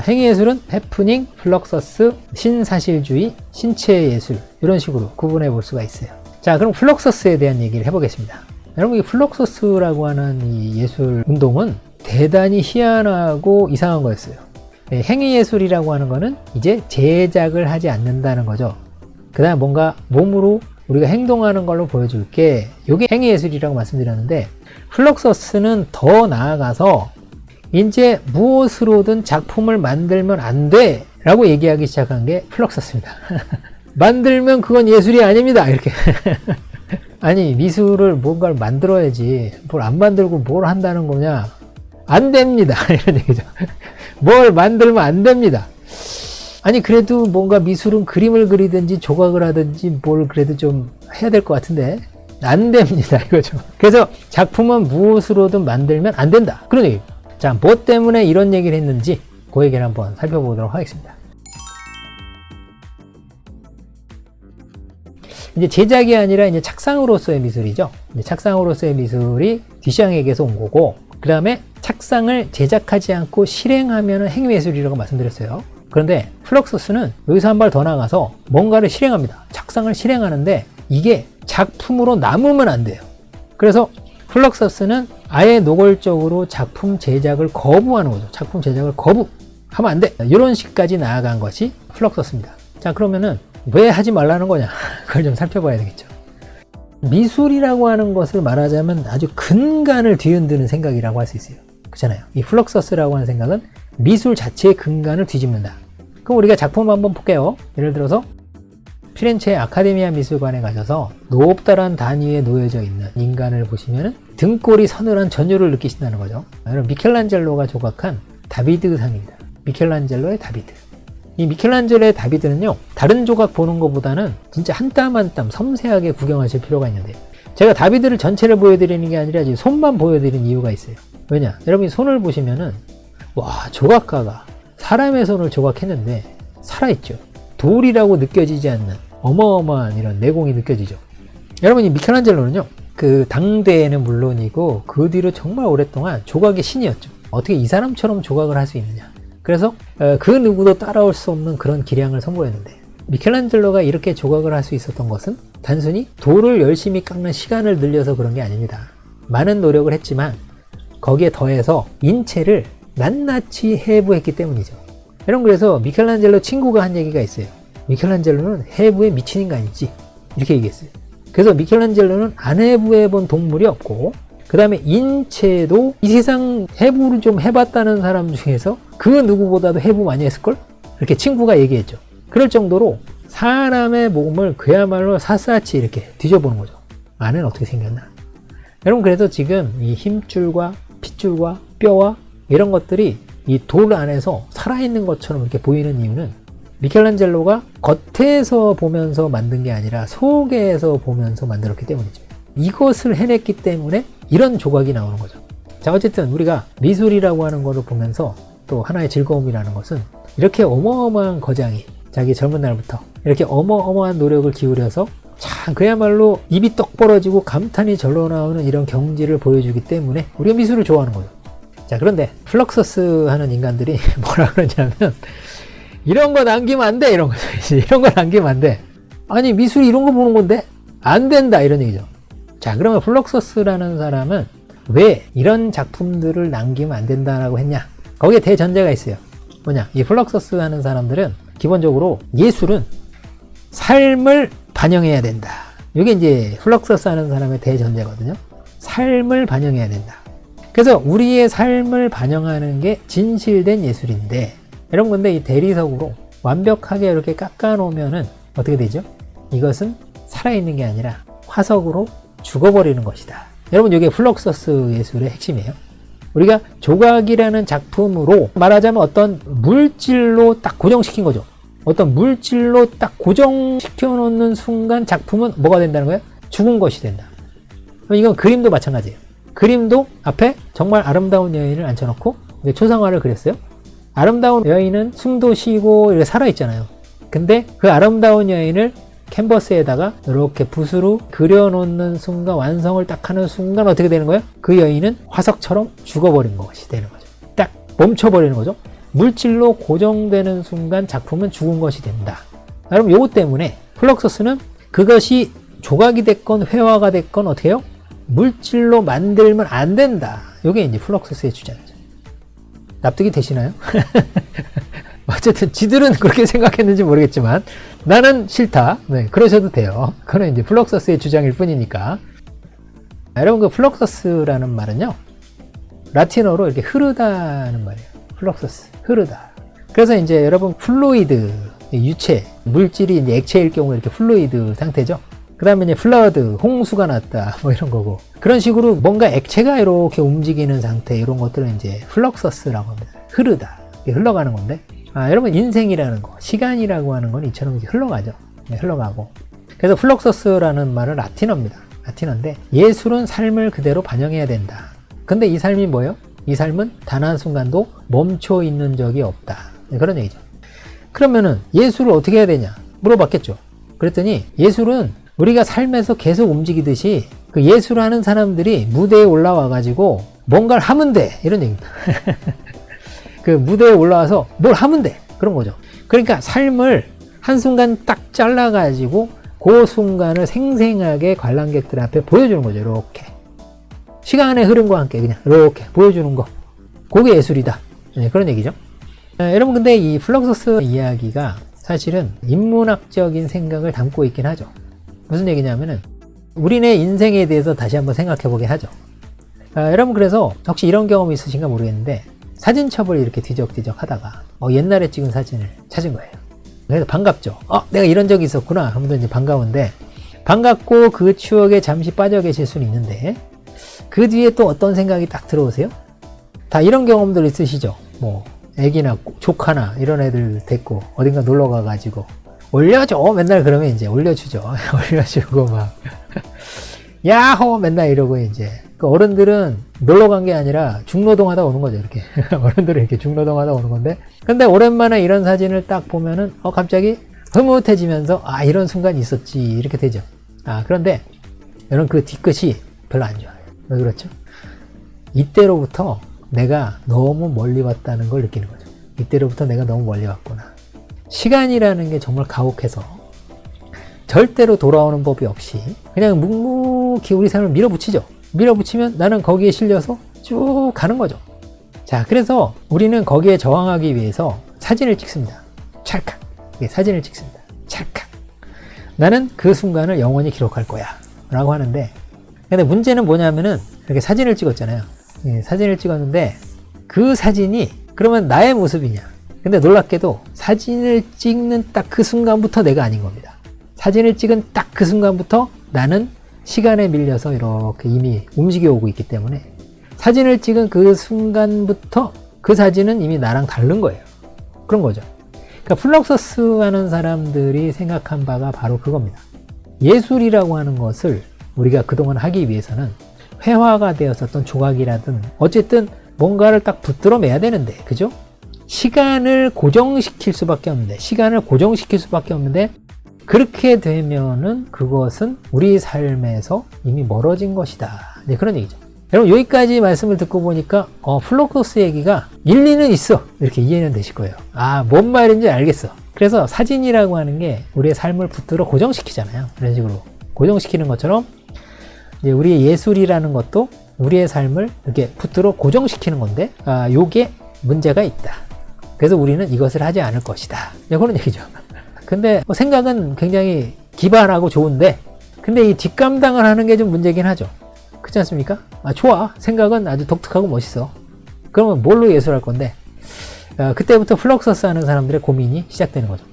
행위예술은 해프닝, 플럭서스, 신사실주의, 신체예술 이런 식으로 구분해 볼 수가 있어요. 자, 그럼 플럭서스에 대한 얘기를 해보겠습니다. 여러분, 이 플럭서스라고 하는 이 예술 운동은 대단히 희한하고 이상한 거였어요. 행위예술이라고 하는 거는 이제 제작을 하지 않는다는 거죠. 그 다음에 뭔가 몸으로 우리가 행동하는 걸로 보여줄게. 이게 행위예술이라고 말씀드렸는데, 플럭서스는 더 나아가서 이제 무엇으로든 작품을 만들면 안 돼 라고 얘기하기 시작한 게 플럭서스입니다. 만들면 그건 예술이 아닙니다. 이렇게. 아니, 미술을 뭔가를 만들어야지 뭘 안 만들고 뭘 한다는 거냐? 안 됩니다. 이런 얘기죠. 뭘 만들면 안 됩니다. 아니, 그래도 뭔가 미술은 그림을 그리든지 조각을 하든지 뭘 그래도 좀 해야 될 것 같은데 안 됩니다. 이거죠. 그래서 작품은 무엇으로든 만들면 안 된다. 그런 얘기입니다. 자, 뭐 때문에 이런 얘기를 했는지 그 얘기를 한번 살펴보도록 하겠습니다. 이제 제작이 아니라 이제 착상으로서의 미술이죠. 이제 착상으로서의 미술이 듀샹에게서 온 거고, 그 다음에 착상을 제작하지 않고 실행하면 행위예술이라고 말씀드렸어요. 그런데 플럭서스는 여기서 한 발 더 나가서 뭔가를 실행합니다. 착상을 실행하는데 이게 작품으로 남으면 안 돼요. 그래서 플럭서스는 아예 노골적으로 작품 제작을 거부하는 거죠. 작품 제작을 거부하면 안 돼. 이런 식까지 나아간 것이 플럭서스입니다. 자, 그러면은 왜 하지 말라는 거냐? 그걸 좀 살펴봐야 되겠죠. 미술이라고 하는 것을 말하자면 아주 근간을 뒤흔드는 생각이라고 할 수 있어요. 그렇잖아요. 이 플럭서스라고 하는 생각은 미술 자체의 근간을 뒤집는다. 그럼 우리가 작품 한번 볼게요. 예를 들어서 피렌체 아카데미아 미술관에 가셔서 높다란 단위에 놓여져 있는 인간을 보시면 등골이 서늘한 전율을 느끼신다는 거죠. 여러분, 미켈란젤로가 조각한 다비드상입니다. 미켈란젤로의 다비드. 이 미켈란젤로의 다비드는요, 다른 조각 보는 것보다는 진짜 한 땀 한 땀 섬세하게 구경하실 필요가 있는데, 제가 다비드를 전체를 보여드리는 게 아니라 지금 손만 보여드리는 이유가 있어요. 왜냐? 여러분이 손을 보시면은, 와, 조각가가 사람의 손을 조각했는데 살아있죠. 돌이라고 느껴지지 않는 어마어마한 이런 내공이 느껴지죠. 여러분, 이 미켈란젤로는요, 그 당대에는 물론이고 그 뒤로 정말 오랫동안 조각의 신이었죠. 어떻게 이 사람처럼 조각을 할 수 있느냐. 그래서 그 누구도 따라올 수 없는 그런 기량을 선보였는데, 미켈란젤로가 이렇게 조각을 할 수 있었던 것은 단순히 돌을 열심히 깎는 시간을 늘려서 그런 게 아닙니다. 많은 노력을 했지만 거기에 더해서 인체를 낱낱이 해부했기 때문이죠. 여러분, 그래서 미켈란젤로 친구가 한 얘기가 있어요. 미켈란젤로는 해부에 미친 인간이지, 이렇게 얘기했어요. 그래서 미켈란젤로는 안 해부해본 동물이 없고, 그 다음에 인체도 이 세상 해부를 좀 해봤다는 사람 중에서 그 누구보다도 해부 많이 했을걸? 이렇게 친구가 얘기했죠. 그럴 정도로 사람의 몸을 그야말로 샅샅이 이렇게 뒤져보는 거죠. 안에는 어떻게 생겼나. 여러분, 그래서 지금 이 힘줄과 핏줄과 뼈와 이런 것들이 이 돌 안에서 살아있는 것처럼 이렇게 보이는 이유는 미켈란젤로가 겉에서 보면서 만든 게 아니라 속에서 보면서 만들었기 때문이죠. 이것을 해냈기 때문에 이런 조각이 나오는 거죠. 자, 어쨌든 우리가 미술이라고 하는 거를 보면서 또 하나의 즐거움이라는 것은 이렇게 어마어마한 거장이 자기 젊은 날부터 이렇게 어마어마한 노력을 기울여서 참 그야말로 입이 떡 벌어지고 감탄이 절로 나오는 이런 경지를 보여주기 때문에 우리가 미술을 좋아하는 거예요. 자, 그런데 플럭서스 하는 인간들이 뭐라 그러냐면, 이런 거 남기면 안 돼, 이런 거죠. 이런 거 남기면 안 돼. 아니, 미술이 이런 거 보는 건데 안 된다, 이런 얘기죠. 자, 그러면 플럭서스라는 사람은 왜 이런 작품들을 남기면 안 된다라고 했냐? 거기에 대전제가 있어요. 뭐냐? 이 플럭서스 하는 사람들은 기본적으로 예술은 삶을 반영해야 된다. 이게 이제 플럭서스 하는 사람의 대전제거든요. 삶을 반영해야 된다. 그래서 우리의 삶을 반영하는 게 진실된 예술인데, 여러분, 근데 이 대리석으로 완벽하게 이렇게 깎아 놓으면은 어떻게 되죠? 이것은 살아있는 게 아니라 화석으로 죽어버리는 것이다. 여러분, 이게 플럭서스 예술의 핵심이에요. 우리가 조각이라는 작품으로 말하자면 어떤 물질로 딱 고정시킨 거죠. 어떤 물질로 딱 고정시켜 놓는 순간 작품은 뭐가 된다는 거예요? 죽은 것이 된다. 이건 그림도 마찬가지예요. 그림도 앞에 정말 아름다운 여인을 앉혀놓고 초상화를 그렸어요. 아름다운 여인은 숨도 쉬고 이렇게 살아있잖아요. 근데 그 아름다운 여인을 캔버스에다가 이렇게 붓으로 그려놓는 순간, 완성을 딱 하는 순간 어떻게 되는 거예요? 그 여인은 화석처럼 죽어버린 것이 되는 거죠. 딱 멈춰버리는 거죠. 물질로 고정되는 순간 작품은 죽은 것이 된다. 여러분 요거 때문에 플럭서스는 그것이 조각이 됐건 회화가 됐건 어떻게 해요? 물질로 만들면 안 된다. 요게 이제 플럭서스의 주장이죠. 납득이 되시나요? 어쨌든 지들은 그렇게 생각했는지 모르겠지만 나는 싫다. 네, 그러셔도 돼요. 그건 이제 플럭서스의 주장일 뿐이니까. 여러분 그 플럭서스라는 말은요, 라틴어로 이렇게 흐르다는 말이에요. 플럭서스, 흐르다. 그래서 이제 여러분 플루이드, 유체, 물질이 이제 액체일 경우 이렇게 플루이드 상태죠. 그 다음에 이제 플러드, 홍수가 났다, 뭐 이런 거고. 그런 식으로 뭔가 액체가 이렇게 움직이는 상태, 이런 것들은 이제 플럭서스라고 합니다. 흐르다. 흘러가는 건데. 여러분 인생이라는 거, 시간이라고 하는 건 이처럼 이렇게 흘러가죠. 네, 흘러가고. 그래서 플럭서스라는 말은 라틴어입니다. 라틴어인데 예술은 삶을 그대로 반영해야 된다. 근데 이 삶이 뭐예요? 이 삶은 단 한순간도 멈춰 있는 적이 없다. 네, 그런 얘기죠. 그러면은 예술을 어떻게 해야 되냐? 물어봤겠죠. 그랬더니 예술은 우리가 삶에서 계속 움직이듯이 그 예술하는 사람들이 무대에 올라와 가지고 뭔가를 하면 돼. 이런 얘기입니다. 그 무대에 올라와서 뭘 하면 돼. 그런 거죠. 그러니까 삶을 한순간 딱 잘라가지고 그 순간을 생생하게 관람객들 앞에 보여주는 거죠. 이렇게. 시간의 흐름과 함께 그냥 이렇게 보여주는 거. 그게 예술이다. 네, 그런 얘기죠. 여러분 근데 이 플럭서스 이야기가 사실은 인문학적인 생각을 담고 있긴 하죠. 무슨 얘기냐면은 우리네 인생에 대해서 다시 한번 생각해 보게 하죠. 여러분 그래서 혹시 이런 경험이 있으신가 모르겠는데 사진첩을 이렇게 뒤적뒤적 하다가 옛날에 찍은 사진을 찾은 거예요. 그래서 반갑죠. 내가 이런 적이 있었구나 하면서 이제 반가운데 반갑고 그 추억에 잠시 빠져 계실 수는 있는데 그 뒤에 또 어떤 생각이 딱 들어오세요? 다 이런 경험들 있으시죠? 뭐 애기나 조카나 이런 애들 데리고 어딘가 놀러 가가지고 올려줘 맨날 그러면 이제 올려주죠. 올려주고 막 야호 맨날 이러고 이제 그 어른들은 놀러 간 게 아니라 중노동하다 오는 거죠. 이렇게 어른들은 이렇게 중노동하다 오는 건데 근데 오랜만에 이런 사진을 딱 보면은 갑자기 흐뭇해지면서 이런 순간이 있었지 이렇게 되죠. 그런데 여러분 그 뒤끝이 별로 안 좋아요. 왜 그렇죠? 이때로부터 내가 너무 멀리 왔다는 걸 느끼는 거죠. 이때로부터 내가 너무 멀리 왔구나. 시간이라는 게 정말 가혹해서 절대로 돌아오는 법이 없이 그냥 묵묵히 우리 삶을 밀어붙이죠. 밀어붙이면 나는 거기에 실려서 쭉 가는 거죠. 자, 그래서 우리는 거기에 저항하기 위해서 사진을 찍습니다. 찰칵. 사진을 찍습니다. 찰칵. 나는 그 순간을 영원히 기록할 거야. 라고 하는데 근데 문제는 뭐냐면은 이렇게 사진을 찍었잖아요. 사진을 찍었는데 그 사진이 그러면 나의 모습이냐? 근데 놀랍게도 사진을 찍는 딱 그 순간부터 내가 아닌 겁니다. 사진을 찍은 딱 그 순간부터 나는 시간에 밀려서 이렇게 이미 움직여 오고 있기 때문에 사진을 찍은 그 순간부터 그 사진은 이미 나랑 다른 거예요. 그런 거죠. 그러니까 플럭서스 하는 사람들이 생각한 바가 바로 그겁니다. 예술이라고 하는 것을 우리가 그동안 하기 위해서는 회화가 되었었던 조각이라든 어쨌든 뭔가를 딱 붙들어 매야 되는데 그죠? 시간을 고정시킬 수밖에 없는데 그렇게 되면은 그것은 우리 삶에서 이미 멀어진 것이다. 네, 그런 얘기죠. 여러분 여기까지 말씀을 듣고 보니까 플럭서스 얘기가 일리는 있어. 이렇게 이해는 되실 거예요. 뭔 말인지 알겠어. 그래서 사진이라고 하는 게 우리의 삶을 붙들어 고정시키잖아요. 이런 식으로 고정시키는 것처럼 이제 우리의 예술이라는 것도 우리의 삶을 이렇게 붙들어 고정시키는 건데 요게 문제가 있다. 그래서 우리는 이것을 하지 않을 것이다. 네, 그런 얘기죠. 근데 생각은 굉장히 기발하고 좋은데 근데 이 뒷감당을 하는 게 좀 문제긴 하죠. 그렇지 않습니까? 좋아. 생각은 아주 독특하고 멋있어. 그러면 뭘로 예술할 건데 그때부터 플럭서스 하는 사람들의 고민이 시작되는 거죠.